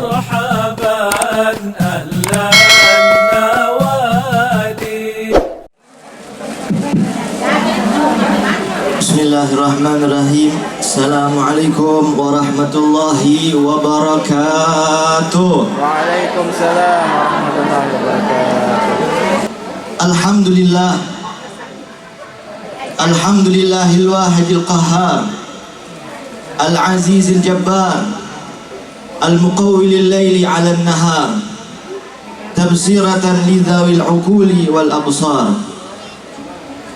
مرحبا أهلا النوادي. بسم الله الرحمن الرحيم. السلام عليكم ورحمة الله وبركاته. وعليكم السلام ورحمة الله وبركاته. الحمد لله الحمد لله الواحد القهار العزيز الجبار المقوي الليل على النهار تبصرة لذوي العقول والأبصار.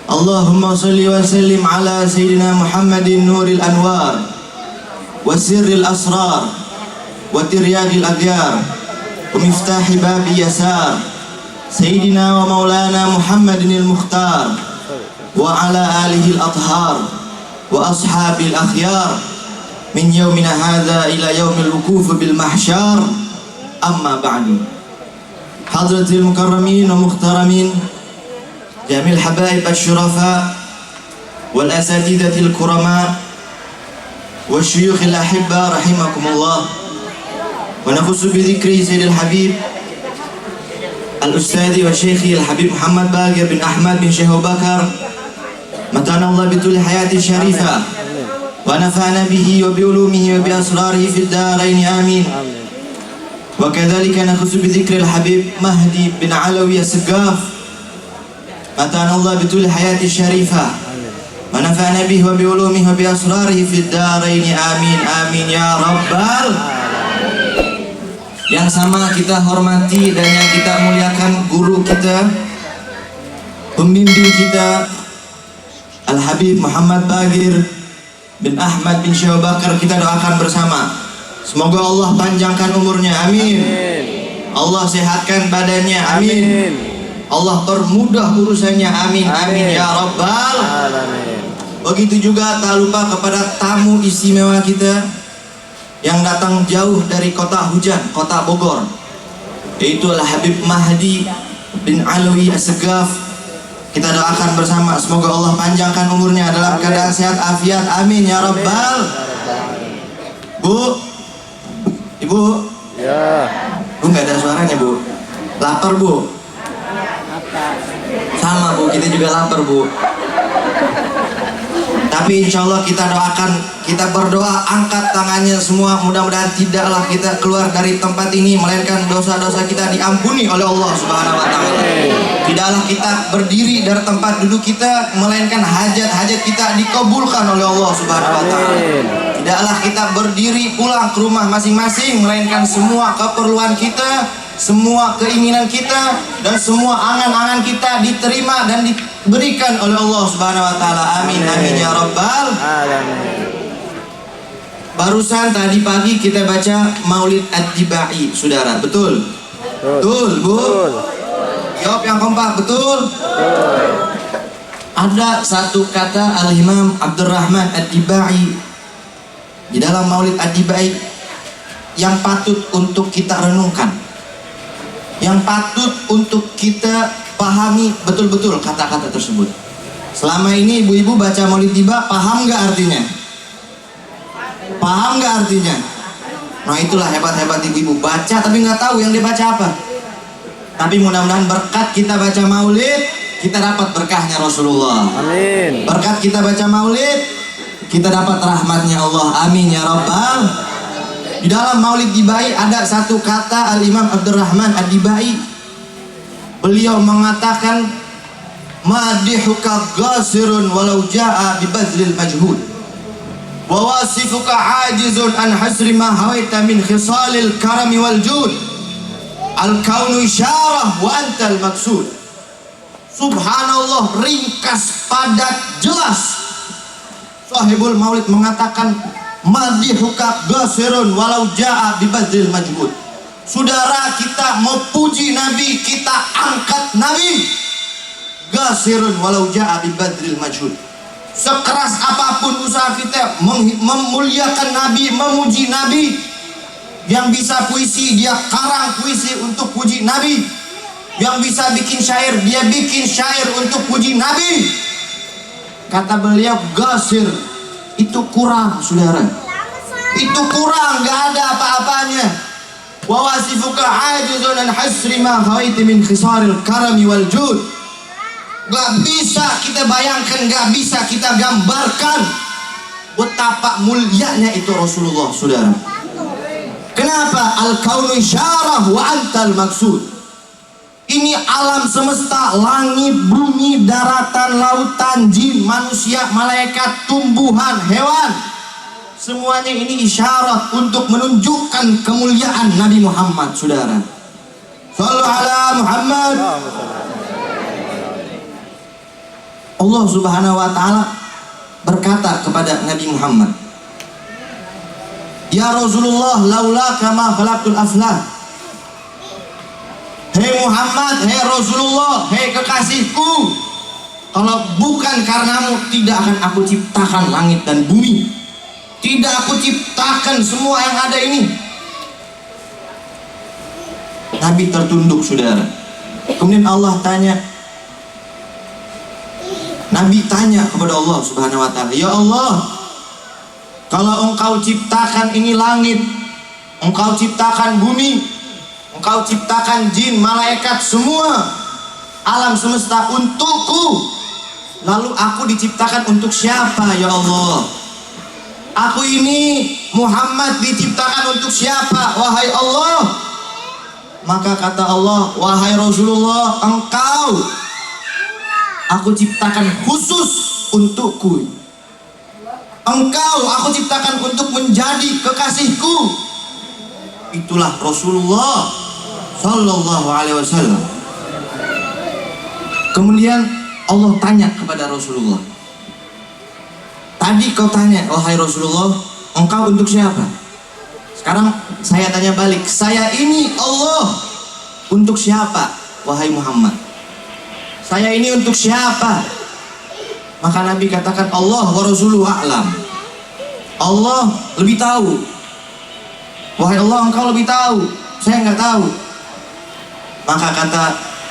اللهم صل وسلم على سيدنا محمد نور الأنوار وسر الأسرار وترياق الأغيار ومفتاح باب يسار سيدنا ومولانا محمد المختار وعلى آله الأطهار وأصحاب الأخيار من يومنا هذا إلى يوم الوقوف بالمحشار. أما بعد، حضرة المكرمين ومخترمين، جميع الحبايب الشرفاء والأساتذة الكرماء والشيوخ الأحبة رحمكم الله، ونخص بذكر سيد الحبيب الأستاذ وشيخي الحبيب محمد باقر بن أحمد بن شيخ بكر، متعنا الله بطول الحياة الشريفة ونفعنا به وبعلومه وبأسراره في الدارين آمين. وكذلك نخص بذكر الحبيب مهدي بن علوي السقاف، متعنا الله بطول الحياة الشريفة ونفعنا به وبعلومه وبأسراره في الدارين آمين آمين يا رب. Yang sama kita hormati dan yang kita muliakan guru kita, pembimbing kita Al-Habib Muhammad Bagir bin Ahmad bin Syekh Bakar, kita doakan bersama. Semoga Allah panjangkan umurnya, amin. Allah sehatkan badannya, amin. Allah permudah urusannya, amin amin ya rabbal alamin. Begitu juga tak lupa kepada tamu istimewa kita yang datang jauh dari kota hujan, kota Bogor, yaitu Al-Habib Mahdi bin Alwi As-Segaf. Kita doakan bersama, semoga Allah panjangkan umurnya dalam keadaan sehat afiat, amin ya rabbal. Bu, ibu, Ya. bu nggak ada suaranya bu. Lapar bu? Sama bu, kita juga lapar bu. Tapi insya Allah kita doakan, kita berdoa, angkat tangannya semua. Mudah-mudahan tidaklah kita keluar dari tempat ini melainkan dosa-dosa kita diampuni oleh Allah Subhanahu Wa Taala. Tidaklah kita berdiri dari tempat duduk kita melainkan hajat-hajat kita dikabulkan oleh Allah Subhanahu Wa Taala. Tidaklah kita berdiri pulang ke rumah masing-masing melainkan semua keperluan kita, semua keinginan kita dan semua angan-angan kita diterima dan diberikan oleh Allah Subhanahu Wa Taala. Amin amin ya rabbal alamin. Barusan tadi pagi kita baca Maulid At-Tibai, saudara, betul? Betul, bu? Jawab yang kompak, betul? Ada satu kata Al-Imam Abdurrahman At-Tibai di dalam Maulid At-Tibai yang patut untuk kita renungkan, yang patut untuk kita pahami betul-betul kata-kata tersebut. Selama ini ibu-ibu baca Maulid Tiba, paham nggak artinya? Paham nggak artinya? Nah itulah hebat-hebat ibu-ibu, baca tapi nggak tahu yang dia baca apa. Tapi mudah-mudahan berkat kita baca Maulid, kita dapat berkahnya Rasulullah. Amin. Berkat kita baca Maulid, kita dapat rahmatnya Allah. Amin ya rabbal. Di dalam Maulid Tibai ada satu kata Al-Imam Abdurrahman Ad-Tibai. Beliau mengatakan, madihuka ghasirun walau ja'a bibadlil majhud wa wasifuka ajizun an hasri ma hawaita min khisalil karami wal jud al-kaunu isyarah wa antal maksud. Subhanallah, ringkas, padat, jelas. Sahibul Maulid mengatakan, madihuka ghasirun walau ja'a bibadlil majhud. Saudara, kita mau puji Nabi, kita angkat Nabi. Ghasirun walau ja'a bibadlil majhud. Sekeras apapun usaha kita memuliakan Nabi, memuji Nabi. Yang bisa puisi, dia karang puisi untuk puji Nabi. Yang bisa bikin syair, dia bikin syair untuk puji Nabi. Kata beliau, ghasir, itu kurang, saudara. Itu kurang, gak ada apa-apanya. wa wasifuka ajizun an hasri ma hawaiti min khisaril karami wal jud. Gak bisa kita bayangkan, gak bisa kita gambarkan betapa mulianya itu Rasulullah, saudara. Kenapa? Al-kaunu isyarah wa antal maksud. Ini alam semesta, langit, bumi, daratan, lautan, jin, manusia, malaikat, tumbuhan, hewan. Semuanya ini isyarat untuk menunjukkan kemuliaan Nabi Muhammad, saudara. Shallu ala Muhammad. Allah Subhanahu wa taala berkata kepada Nabi Muhammad, "Ya Rasulullah, laula kama khalaqtul aflah." Hei Muhammad, hei Rasulullah, hei kekasihku, kalau bukan karenamu tidak akan aku ciptakan langit dan bumi, tidak aku ciptakan semua yang ada ini. Nabi tertunduk, saudara. Kemudian Allah tanya, Nabi tanya kepada Allah Subhanahu wa taala, "Ya Allah, kalau engkau ciptakan ini langit, engkau ciptakan bumi, engkau ciptakan jin, malaikat, semua alam semesta untukku, lalu aku diciptakan untuk siapa ya Allah? Aku ini Muhammad diciptakan untuk siapa wahai Allah?" Maka kata Allah, "Wahai Rasulullah, engkau aku ciptakan khusus untukku. Engkau aku ciptakan untuk menjadi kekasihku." Itulah Rasulullah Sallallahu Alaihi Wasallam. Kemudian Allah tanya kepada Rasulullah, "Tadi kau tanya, wahai Rasulullah, engkau untuk siapa? Sekarang saya tanya balik, saya ini Allah untuk siapa, wahai Muhammad? Saya ini untuk siapa?" Maka Nabi katakan, "Allah wa Rasuluhu a'lam." Allah lebih tahu. Wahai Allah, engkau lebih tahu, saya nggak tahu. Maka kata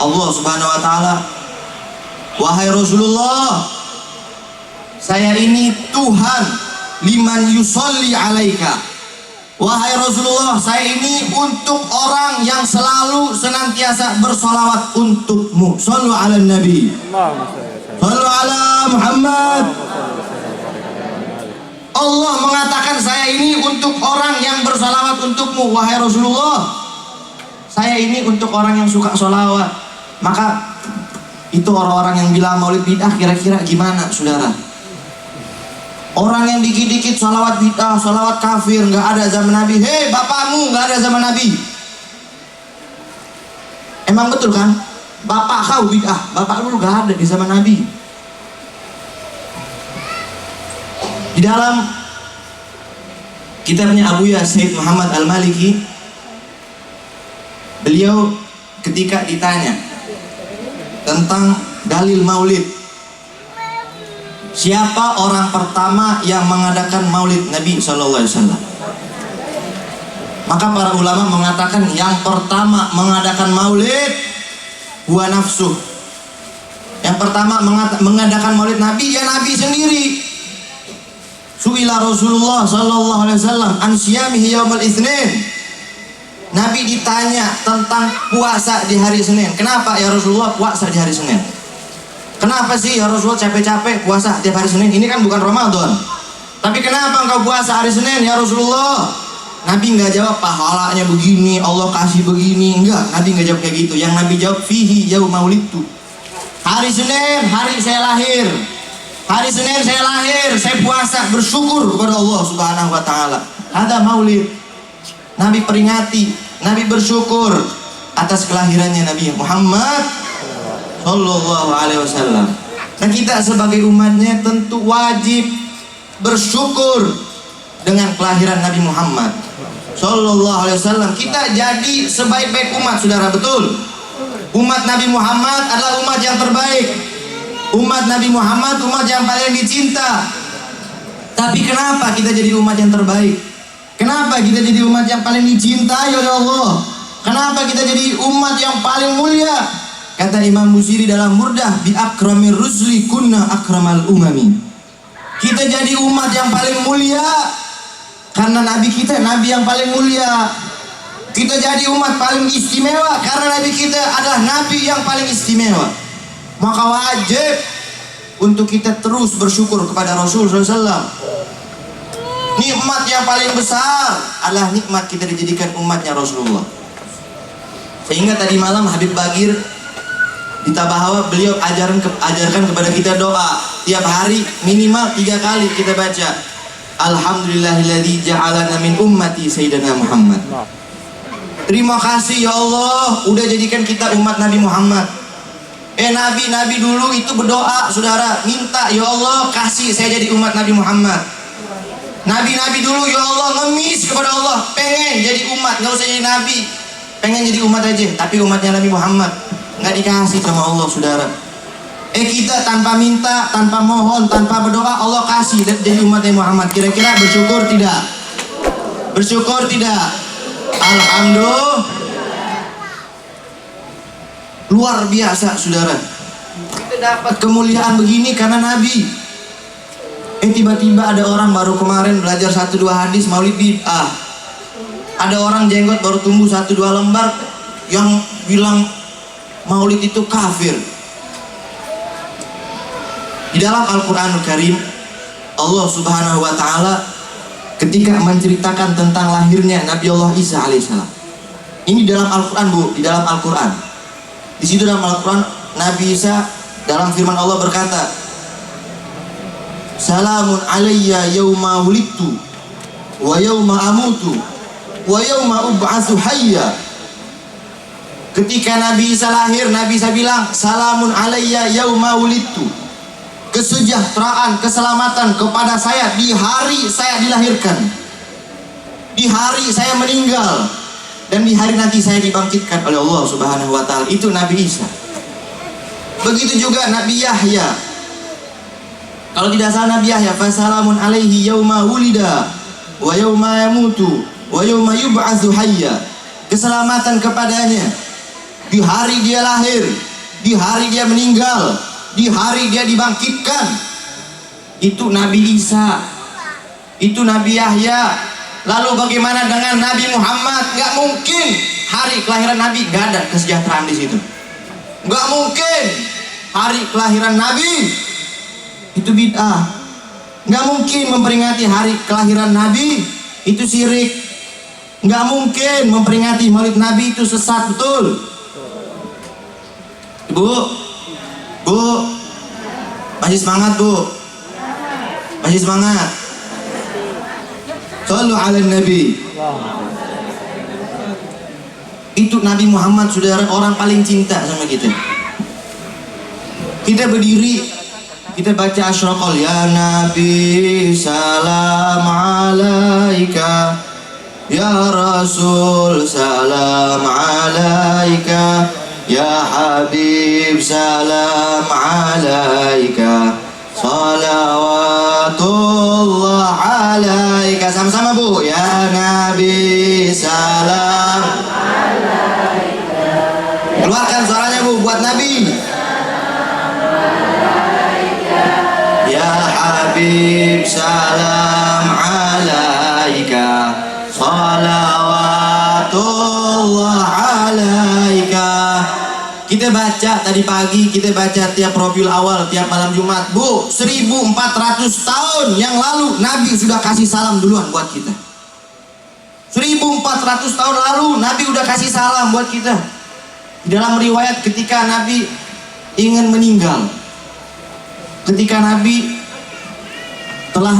Allah Subhanahu wa taala, "Wahai Rasulullah, saya ini Tuhan liman yusolli alaika." Wahai Rasulullah, saya ini untuk orang yang selalu senantiasa bersolawat untukmu. Shallu ala Nabi, shallu ala Muhammad. Allah mengatakan, saya ini untuk orang yang bersolawat untukmu, wahai Rasulullah. Saya ini untuk orang yang suka solawat. Maka itu orang-orang yang bilang maulid bid'ah kira-kira gimana, saudara? Orang yang dikit-dikit solawat bid'ah, solawat kafir, nggak ada zaman Nabi. Hei, bapakmu nggak ada zaman Nabi. Emang betul kan? Bapak kau bid'ah, bapak lu nggak ada di zaman Nabi. Di dalam kitabnya Abuya Sayyid Muhammad Al-Maliki, beliau ketika ditanya tentang dalil maulid, siapa orang pertama yang mengadakan maulid Nabi SAW, maka para ulama mengatakan yang pertama mengadakan maulid huwa nafsuh. Yang pertama mengadakan maulid Nabi, ya Nabi sendiri. Su'ila Rasulullah sallallahu alaihi wasallam an siyamihi yaumul itsnin. Nabi ditanya tentang puasa di hari Senin. Kenapa ya Rasulullah puasa di hari Senin? Kenapa sih ya Rasulullah capek-capek puasa tiap hari Senin? Ini kan bukan Ramadan. Tapi kenapa engkau puasa hari Senin ya Rasulullah? Nabi nggak jawab pahalanya begini, Allah kasih begini, enggak. Nabi nggak jawab kayak gitu. Yang Nabi jawab fihi yauma wulidtu. Hari Senin, hari saya lahir. Hari Senin saya lahir, saya puasa bersyukur kepada Allah Subhanahu wa taala. Ada maulid. Nabi peringati, Nabi bersyukur atas kelahirannya Nabi Muhammad sallallahu alaihi wasallam. Dan kita sebagai umatnya tentu wajib bersyukur dengan kelahiran Nabi Muhammad sallallahu alaihi wasallam. Kita jadi sebaik-baik umat, saudara, betul. Umat Nabi Muhammad adalah umat yang terbaik. Umat Nabi Muhammad umat yang paling dicinta. Tapi kenapa kita jadi umat yang terbaik? Kenapa kita jadi umat yang paling dicintai oleh Allah? Kenapa kita jadi umat yang paling mulia? Kata Imam Busiri dalam Murdah, bi akramir rusli kunna akramal umami. Kita jadi umat yang paling mulia karena Nabi kita Nabi yang paling mulia. Kita jadi umat paling istimewa karena Nabi kita adalah Nabi yang paling istimewa. Maka wajib untuk kita terus bersyukur kepada Rasul SAW. Nikmat yang paling besar adalah nikmat kita dijadikan umatnya Rasulullah. Sehingga tadi malam Habib Bagir di Tabahawa beliau ajarkan kepada kita doa tiap hari minimal 3 kali kita baca. Alhamdulillahilladzi ja'alana min ummati sayyidina Muhammad. Terima kasih ya Allah udah jadikan kita umat Nabi Muhammad. Nabi dulu itu berdoa, saudara, minta ya Allah kasih saya jadi umat Nabi Muhammad. Nabi dulu ya Allah ngemis kepada Allah, pengen jadi umat, nggak usah jadi nabi, pengen jadi umat aja, tapi umatnya Nabi Muhammad nggak dikasih sama Allah, saudara. Kita tanpa minta, tanpa mohon, tanpa berdoa Allah kasih jadi umatnya Muhammad. Kira-kira bersyukur tidak? Bersyukur tidak? Alhamdulillah. Luar biasa, saudara. Kita dapat kemuliaan begini karena Nabi. Tiba-tiba ada orang baru kemarin belajar 1-2 hadis maulid bid'ah. Ada orang jenggot baru tumbuh 1-2 lembar yang bilang maulid itu kafir. Di dalam Al-Quranul Karim, Allah Subhanahu wa Ta'ala ketika menceritakan tentang lahirnya Nabi Allah Isa alaihissalam. Ini dalam Al-Quran, Bu, di dalam Al-Quran. Di situ dalam Al-Quran Nabi Isa dalam firman Allah berkata, Salamun alayya yawma wulidtu wa yawma amutu wa yawma ub'atsu hayya. Ketika Nabi Isa lahir, Nabi Isa bilang, Salamun alayya yawma wulidtu. Kesejahteraan, keselamatan kepada saya di hari saya dilahirkan, di hari saya meninggal, dan di hari nanti saya dibangkitkan oleh Allah Subhanahu wa Ta'ala. Itu Nabi Isa. Begitu juga Nabi Yahya. Kalau tidak salah Nabi Yahya, fasalamun alaihi yauma wulida wa yauma yamutu wa yauma yub'atsu hayya. Keselamatan kepadanya di hari dia lahir, di hari dia meninggal, di hari dia dibangkitkan. Itu Nabi Isa, itu Nabi Yahya. Lalu bagaimana dengan Nabi Muhammad? Gak mungkin hari kelahiran Nabi gak ada kesejahteraan di situ. Gak mungkin hari kelahiran Nabi itu bid'ah. Gak mungkin memperingati hari kelahiran Nabi itu syirik. Gak mungkin memperingati maulid Nabi itu sesat, betul? Bu, masih semangat, Bu? Masih semangat? Shallu ala Nabi. Itu Nabi Muhammad, saudara, orang paling cinta sama kita. Kita berdiri, kita baca asyraqal ya Nabi salam alaika, ya Rasul salam alaika, ya Habib salam alaika, salawatullah alaika. Sama-sama, Bu. Ya Nabi salam alaika. Keluarkan suaranya, Bu, buat Nabi. Ya Habib salam alaika, salawatullah alaika. Kita baca tadi pagi, kita baca tiap Rabiul Awal, tiap malam Jumat. Bu, 1400 tahun yang lalu Nabi sudah kasih salam duluan buat kita. 1400 tahun lalu Nabi udah kasih salam buat kita. Di dalam riwayat ketika Nabi ingin meninggal, ketika Nabi telah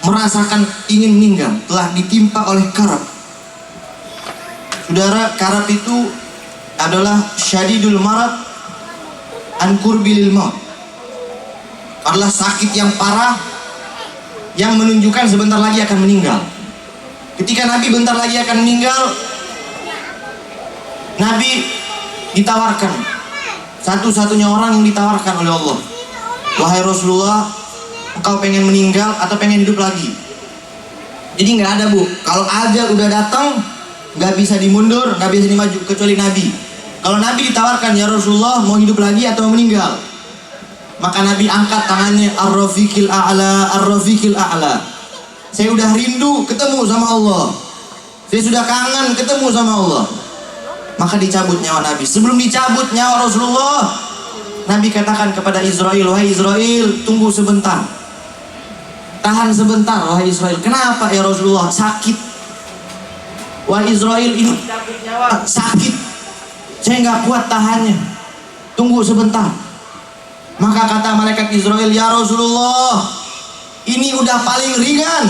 merasakan ingin meninggal, telah ditimpa oleh karab. Saudara, karab itu adalah syadidul marad an qurbil maut. Adalah sakit yang parah yang menunjukkan sebentar lagi akan meninggal. Ketika Nabi bentar lagi akan meninggal, Nabi ditawarkan, satu-satunya orang yang ditawarkan oleh Allah, wahai Rasulullah, engkau pengen meninggal atau pengen hidup lagi? Jadi nggak ada, Bu. Kalau ajal udah datang, nggak bisa dimundur, nggak bisa dimaju, kecuali Nabi. Kalau Nabi ditawarkan, ya Rasulullah, mau hidup lagi atau mau meninggal? Maka Nabi angkat tangannya, ar-rafiqil a'la, ar-rafiqil a'la. Saya udah rindu ketemu sama Allah. Saya sudah kangen ketemu sama Allah. Maka dicabut nyawa Nabi. Sebelum dicabut nyawa Rasulullah, Nabi katakan kepada Israel, wahai Israel, tunggu sebentar. Tahan sebentar, wahai Israel. Kenapa ya Rasulullah? Sakit. Wahai Israel, ini dicabut nyawa, sakit. Saya nggak kuat tahannya. Tunggu sebentar. Maka kata malaikat Israel, ya Rasulullah, ini udah paling ringan.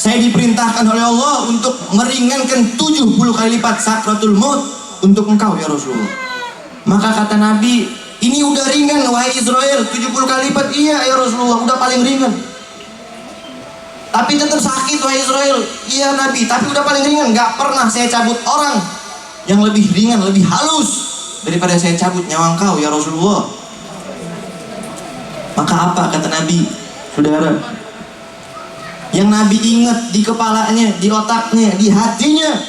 Saya diperintahkan oleh Allah untuk meringankan 70 kali lipat sakratul maut untuk engkau ya Rasulullah. Maka kata Nabi, ini udah ringan wahai Israel, 70 kali lipat. Iya ya Rasulullah, udah paling ringan. Tapi tetap sakit wahai Israel. Iya Nabi, tapi udah paling ringan. Gak pernah saya cabut orang yang lebih ringan, lebih halus daripada saya cabut nyawa engkau ya Rasulullah. Maka apa kata Nabi, saudara? Yang Nabi ingat di kepalanya, di otaknya, di hatinya,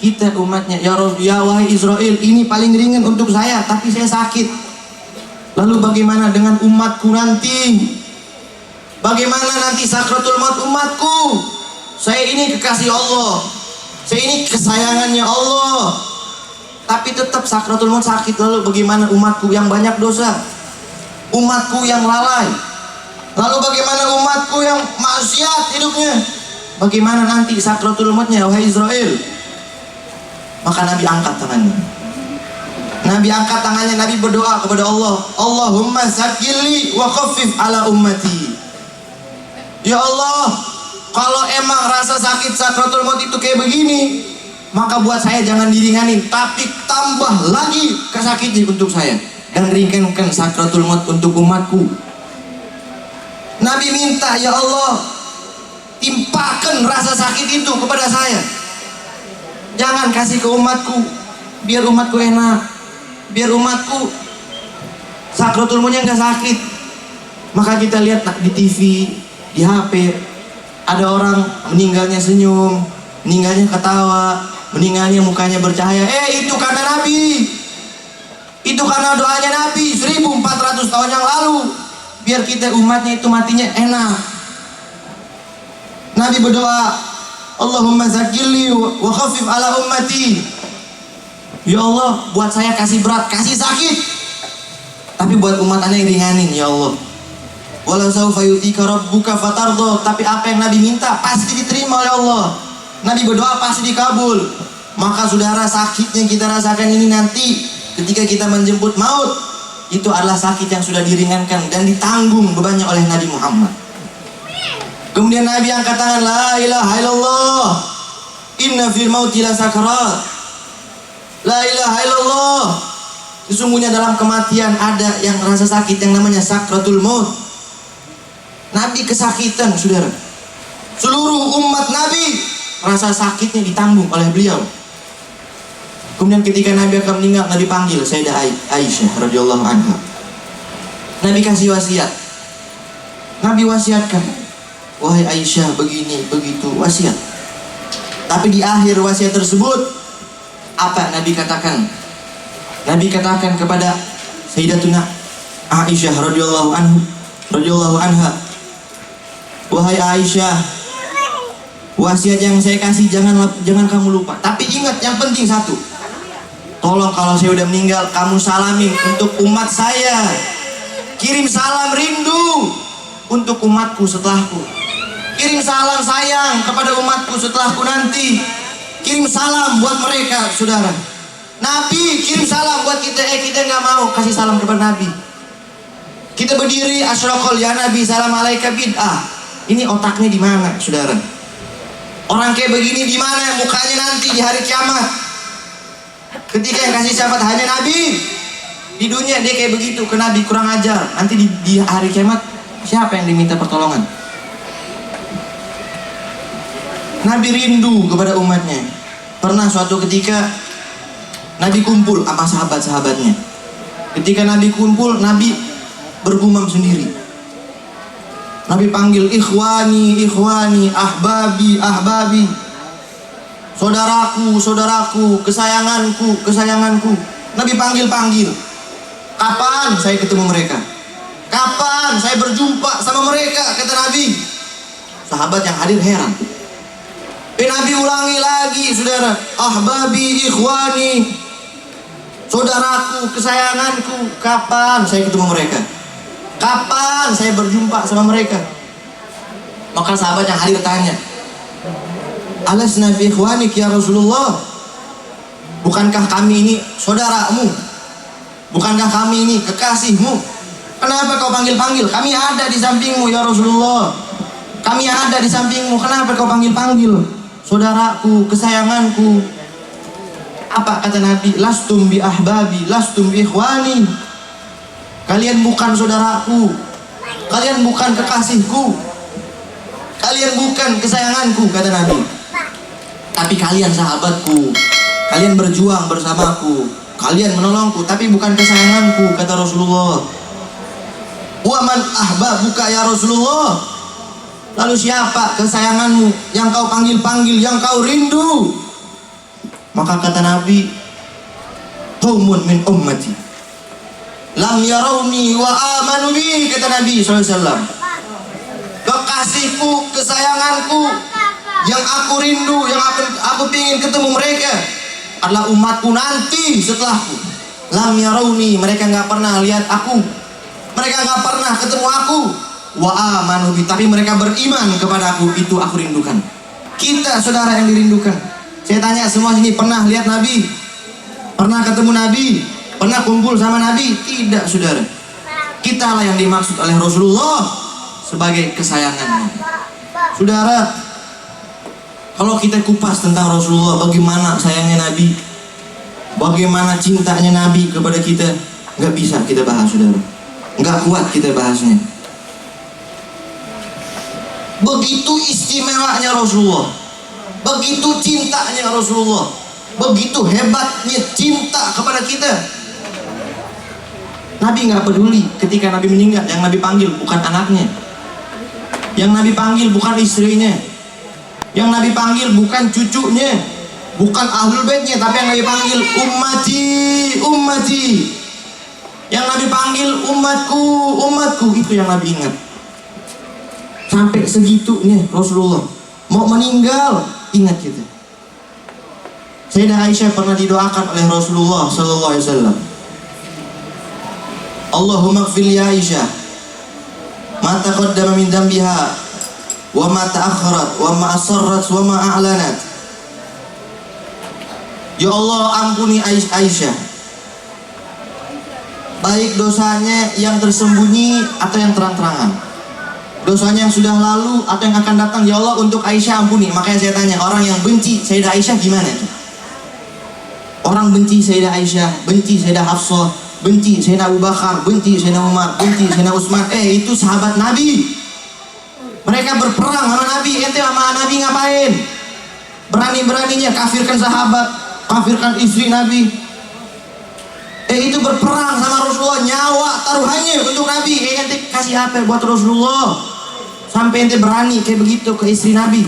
kita umatnya, ya wahai Israel, ini paling ringan untuk saya, tapi saya sakit. Lalu bagaimana dengan umatku nanti? Bagaimana nanti sakratul maut umatku? Saya ini kekasih Allah, saya ini kesayangannya Allah, tapi tetap sakratul maut sakit. Lalu bagaimana umatku yang banyak dosa, umatku yang lalai? Lalu bagaimana umatku yang maksiat hidupnya? Bagaimana nanti sakratul mautnya wahai Israel? Maka Nabi angkat tangannya. Nabi angkat tangannya, Nabi berdoa kepada Allah, Allahumma sakili wa khaffif ala ummati. Ya Allah, kalau emang rasa sakit sakratul maut itu kayak begini, maka buat saya jangan diringanin, tapi tambah lagi kesakitnya untuk saya, dan ringankan sakratul maut untuk umatku. Nabi minta, ya Allah, timpakan rasa sakit itu kepada saya. Jangan kasih ke umatku, biar umatku enak, biar umatku sakratul mautnya nggak sakit. Maka kita lihat di TV, di HP, ada orang meninggalnya senyum, meninggalnya ketawa, meninggalnya mukanya bercahaya. Itu karena Nabi, itu karena doanya Nabi 1400 tahun yang lalu. Biar kita umatnya itu matinya enak. Nabi berdoa, Allahumma zakilli wa khafif ala ummati. Ya Allah, buat saya kasih berat, kasih sakit, tapi buat umat Anda yang ringanin ya Allah. Walau sawfa yu'tika rabbuka fatardo. Tapi apa yang Nabi minta pasti diterima oleh Allah. Nabi berdoa pasti dikabul. Maka saudara, sakitnya kita rasakan ini nanti ketika kita menjemput maut, itu adalah sakit yang sudah diringankan dan ditanggung bebannya oleh Nabi Muhammad. Kemudian Nabi angkat tangan, la ilaha illallah, inna fil mauti la sakarat. La ilaha illallah, sesungguhnya dalam kematian ada yang rasa sakit yang namanya sakratul maut. Nabi kesakitan, saudara. Seluruh umat Nabi rasa sakitnya ditanggung oleh beliau. Kemudian ketika Nabi akan meninggal, Nabi panggil Sayyidah Aisyah radhiyallahu anha. Nabi kasih wasiat. Nabi wasiatkan, wahai Aisyah, begini, begitu, wasiat. Tapi di akhir wasiat tersebut, apa Nabi katakan? Nabi katakan kepada Sayyidatuna Aisyah radhiyallahu anha, wahai Aisyah, wasiat yang saya kasih jangan kamu lupa. Tapi ingat, yang penting satu, tolong kalau saya udah meninggal, kamu salamin untuk umat saya. Kirim salam rindu untuk umatku setelahku. Kirim salam sayang kepada umatku setelahku nanti. Kirim salam buat mereka, saudara. Nabi kirim salam buat kita. Kita nggak mau kasih salam kepada Nabi. Kita berdiri asyraqal ya Nabi, salam alaika bid'ah. Ini otaknya di mana, saudara? Orang kayak begini di mana mukanya nanti di hari kiamat? Ketika yang kasih syafaat hanya Nabi, di dunia dia kayak begitu ke Nabi, kurang ajar. Nanti di hari kiamat siapa yang diminta pertolongan? Nabi rindu kepada umatnya. Pernah suatu ketika Nabi kumpul sama sahabat-sahabatnya. Ketika Nabi kumpul, Nabi bergumam sendiri. Nabi panggil, ikhwani, ikhwani, ahbabi, ahbabi, saudaraku, saudaraku, kesayanganku, kesayanganku. Nabi panggil-panggil. Kapan saya ketemu mereka? Kapan saya berjumpa sama mereka? Kata Nabi. Sahabat yang hadir heran. Nabi ulangi lagi, saudara. Ahbabi ikhwani, saudaraku, kesayanganku, kapan saya ketemu mereka? Kapan saya berjumpa sama mereka? Maka sahabat yang hadir tanya, alasna bi ikhwanik ya Rasulullah? Bukankah kami ini saudaramu? Bukankah kami ini kekasihmu? Kenapa kau panggil-panggil? Kami ada di sampingmu ya Rasulullah. Kami ada di sampingmu. Kenapa kau panggil-panggil? Saudaraku, kesayanganku. Apa kata Nabi? Lastum bi ahbabi, lastum bi ikhwani. Kalian bukan saudaraku, kalian bukan kekasihku, kalian bukan kesayanganku, kata Nabi. Tapi kalian sahabatku, kalian berjuang bersamaku, kalian menolongku, tapi bukan kesayanganku, kata Rasulullah. Wa man ahbabuka ya Rasulullah? Lalu siapa kesayanganmu yang kau panggil-panggil, yang kau rindu? Maka kata Nabi, qaumun min ummati lam yarawni wa amanu bi, kata Nabi SAW. Kekasihku, kesayanganku, yang aku rindu, yang aku ingin ketemu mereka adalah umatku nanti setelahku. Lam yarawni, mereka nggak pernah lihat aku, mereka nggak pernah ketemu aku. Wa amanu bi, tapi mereka beriman kepada aku, itu aku rindukan. Kita saudara yang dirindukan. Saya tanya semua sini, pernah lihat Nabi? Pernah ketemu Nabi? Pernah kumpul sama Nabi? Tidak, saudara. Kita lah yang dimaksud oleh Rasulullah sebagai kesayangannya. Saudara, kalau kita kupas tentang Rasulullah, bagaimana sayangnya Nabi, bagaimana cintanya Nabi kepada kita, nggak bisa kita bahas, saudara. Nggak kuat kita bahasnya. Begitu istimewanya Rasulullah, begitu cintanya Rasulullah, begitu hebatnya cinta kepada kita. Nabi nggak peduli ketika Nabi meninggal, yang Nabi panggil bukan anaknya, yang Nabi panggil bukan istrinya, yang Nabi panggil bukan cucunya, bukan ahlul baitnya, tapi yang Nabi panggil ummati, ummati. Yang Nabi panggil umatku, umatku, itu yang Nabi ingat. Sampai segitunya Rasulullah mau meninggal, ingat kita. Sayyidah Aisyah pernah didoakan oleh Rasulullah sallallahu alaihi wasallam. Allahumma ighfir li Aisyah ma taqaddama min dhanbiha wa ma ta'akhkharat wa ma asarrat wa ma a'lanat. Ya Allah, ampuni Aisyah, baik dosanya yang tersembunyi atau yang terang-terangan, dosanya yang sudah lalu atau yang akan datang. Ya Allah, untuk Aisyah ampuni. Makanya saya tanya, orang yang benci Sayyidah Aisyah gimana itu? Orang benci Sayyidah Aisyah, benci Sayyidah Hafsah, benci Sayyidina Abu Bakar, benci Sayyidina Umar, benci Sayyidina Utsman. Itu sahabat Nabi. Mereka berperang sama Nabi. Ente sama Nabi ngapain? Berani-beraninya kafirkan sahabat, kafirkan istri Nabi. Itu berperang sama Rasulullah, nyawa taruhannya untuk Nabi. Ente kasih apa buat Rasulullah sampai ente berani kayak begitu ke istri Nabi?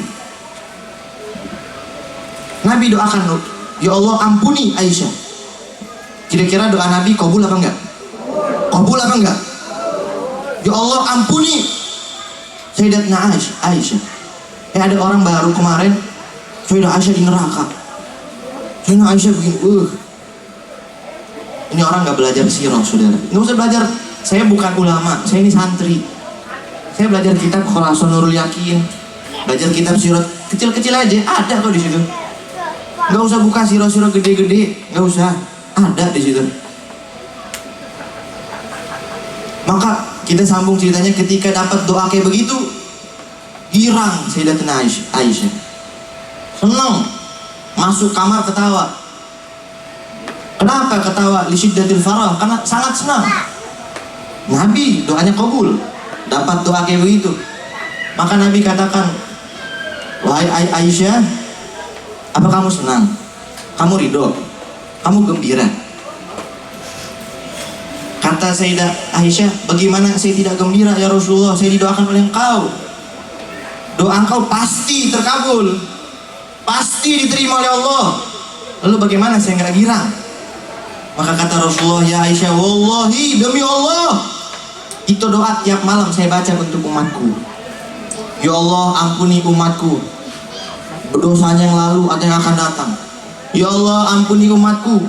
Nabi doakan, ya Allah ampuni Aisyah. Kira-kira doa Nabi kabul apa enggak? Kabul apa enggak? Ya Allah ampuni Sayyidatna Aisyah. Ada orang baru kemarin, Sayyidah Aisyah di neraka. Sayyidah Aisyah begini, Ini orang nggak belajar sirah, saudara. Nggak usah belajar. Saya bukan ulama, saya ini santri. Saya belajar kitab Khulasan Nurul Yakin, belajar kitab sirah kecil-kecil aja, ada kok di situ. Nggak usah buka sirah-sirah gede-gede, nggak usah, ada di situ. Maka kita sambung ceritanya, ketika dapat doa kayak begitu, girang Sayyidatuna Aisyah, senang, masuk kamar ketawa. Kenapa ketawa? Lisyiddatil farah, karena sangat senang. Nabi doanya kabul, dapat doa kayak begitu. Maka Nabi katakan, wahai Aisyah, apa kamu senang? Kamu ridho? Kamu gembira? Kata Sayyidah Aisyah, bagaimana saya tidak gembira ya Rasulullah? Saya didoakan oleh engkau. Doa engkau pasti terkabul, pasti diterima oleh Allah. Lalu bagaimana saya nggak girang? Maka kata Rasulullah, ya Aisyah, wallahi, demi Allah, itu doa tiap malam saya baca untuk umatku. Ya Allah, ampuni umatku, dosanya yang lalu atau yang akan datang. Ya Allah, ampuni umatku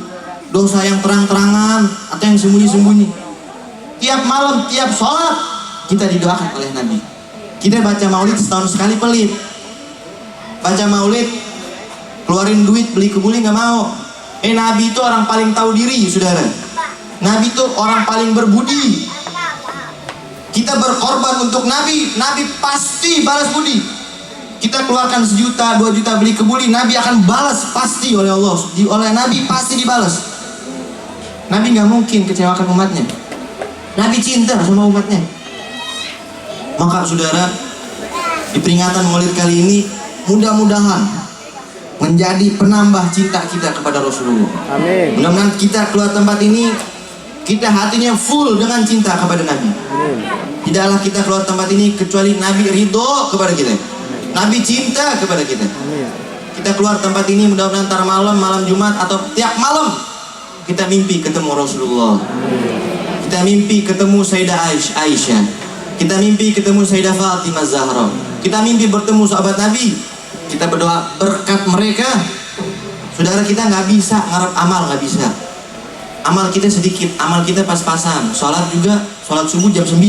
dosa yang terang-terangan atau yang sembunyi-sembunyi. Tiap malam, tiap sholat kita didoakan oleh Nabi. Kita baca maulid setahun sekali pelit. Baca maulid, keluarin duit beli kebuli nggak mau. Nabi itu orang paling tahu diri, saudara. Nabi itu orang paling berbudi. Kita berkorban untuk Nabi, Nabi pasti balas budi. Kita keluarkan 1 juta, 2 juta beli kebuli, Nabi akan balas pasti oleh Allah. Oleh Nabi pasti dibalas. Nabi nggak mungkin kecewakan umatnya. Nabi cinta sama umatnya. Maka saudara, di peringatan Maulid kali ini mudah-mudahan menjadi penambah cinta kita kepada Rasulullah. Amin. Mudah-mudahan kita keluar tempat ini, kita hatinya full dengan cinta kepada Nabi. Amin. Tidaklah kita keluar tempat ini kecuali Nabi ridho kepada kita. Nabi cinta kepada kita. Amin. Kita keluar tempat ini mudah-mudahan ntar malam Jumat atau tiap malam kita mimpi ketemu Rasulullah. Kita mimpi ketemu Sayyidah Aisyah. Kita mimpi ketemu Sayyidah Fatimah Zahra. Kita mimpi bertemu sahabat Nabi. Kita berdoa berkat mereka. Saudara, kita nggak bisa ngarep amal, nggak bisa. Amal kita sedikit, amal kita pas-pasan. Sholat juga, sholat subuh jam 9.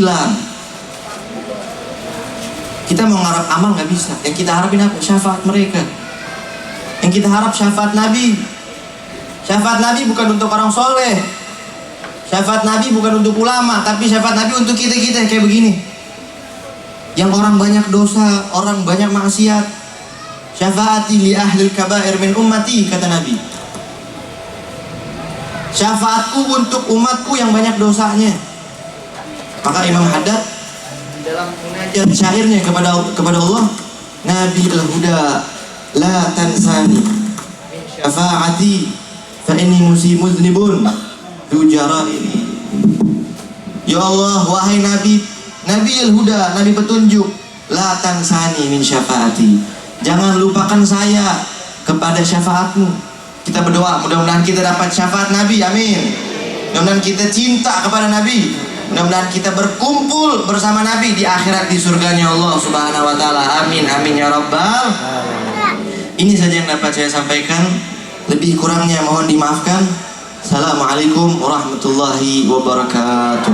Kita mau ngarap amal nggak bisa. Yang kita harapin apa? Syafaat mereka. Yang kita harap syafaat Nabi. Syafaat Nabi bukan untuk orang soleh. Syafaat Nabi bukan untuk ulama, tapi syafaat Nabi untuk kita-kita kayak begini. Yang orang banyak dosa, orang banyak maksiat. Syafaati li ahlil kabair min ummati, kata Nabi. Syafaatku untuk umatku yang banyak dosanya. Maka Imam Haddad dalam munajat syairnya kepada Allah, Nabi al-Huda la tansani min syafaati fa inni muznibun dujara ini. Ya Allah, wahai Nabi al-Huda, Nabi petunjuk, la tansani min syafaati, jangan lupakan saya kepada syafaatmu. Kita berdoa mudah-mudahan kita dapat syafaat Nabi, amin. Mudah-mudahan kita cinta kepada Nabi. Mudah-mudahan kita berkumpul bersama Nabi di akhirat di surganya Allah Subhanahu wa taala. Amin amin ya rabbal. Ini saja yang dapat saya sampaikan. Lebih kurangnya mohon dimaafkan. Assalamualaikum warahmatullahi wabarakatuh.